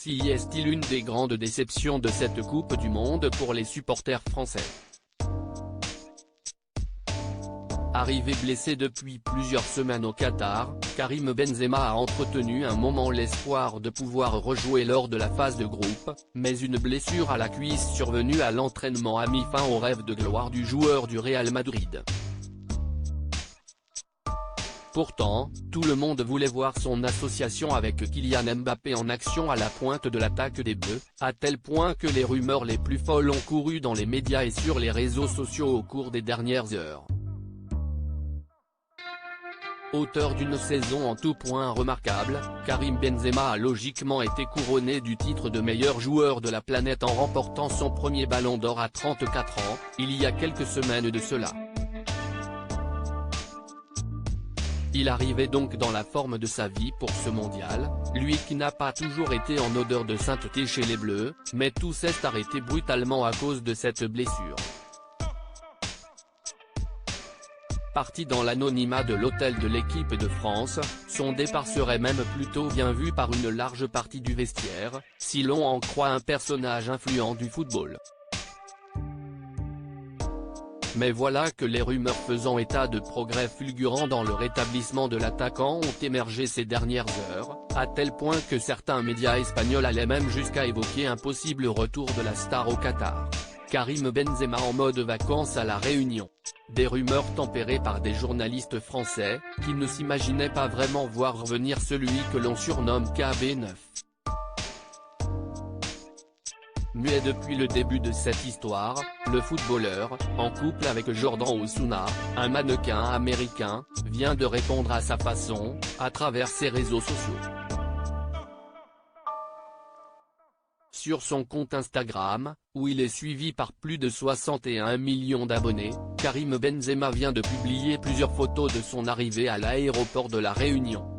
Si est-il une des grandes déceptions de cette Coupe du Monde pour les supporters français? Arrivé blessé depuis plusieurs semaines au Qatar, Karim Benzema a entretenu un moment l'espoir de pouvoir rejouer lors de la phase de groupe, mais une blessure à la cuisse survenue à l'entraînement a mis fin au rêve de gloire du joueur du Real Madrid. Pourtant, tout le monde voulait voir son association avec Kylian Mbappé en action à la pointe de l'attaque des Bleus, à tel point que les rumeurs les plus folles ont couru dans les médias et sur les réseaux sociaux au cours des dernières heures. Auteur d'une saison en tout point remarquable, Karim Benzema a logiquement été couronné du titre de meilleur joueur de la planète en remportant son premier ballon d'or à 34 ans, il y a quelques semaines de cela. Il arrivait donc dans la forme de sa vie pour ce mondial, lui qui n'a pas toujours été en odeur de sainteté chez les Bleus, mais tout s'est arrêté brutalement à cause de cette blessure. Parti dans l'anonymat de l'hôtel de l'équipe de France, son départ serait même plutôt bien vu par une large partie du vestiaire, si l'on en croit un personnage influent du football. Mais voilà que les rumeurs faisant état de progrès fulgurants dans le rétablissement de l'attaquant ont émergé ces dernières heures, à tel point que certains médias espagnols allaient même jusqu'à évoquer un possible retour de la star au Qatar. Karim Benzema en mode vacances à La Réunion. Des rumeurs tempérées par des journalistes français, qui ne s'imaginaient pas vraiment voir revenir celui que l'on surnomme KB9. Muet depuis le début de cette histoire, le footballeur, en couple avec Jordan Osuna, un mannequin américain, vient de répondre à sa façon, à travers ses réseaux sociaux. Sur son compte Instagram, où il est suivi par plus de 61 millions d'abonnés, Karim Benzema vient de publier plusieurs photos de son arrivée à l'aéroport de La Réunion.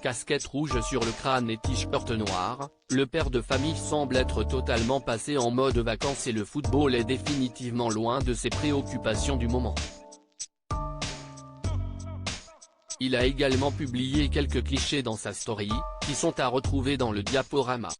Casquette rouge sur le crâne et t-shirt noir, le père de famille semble être totalement passé en mode vacances et le football est définitivement loin de ses préoccupations du moment. Il a également publié quelques clichés dans sa story, qui sont à retrouver dans le diaporama.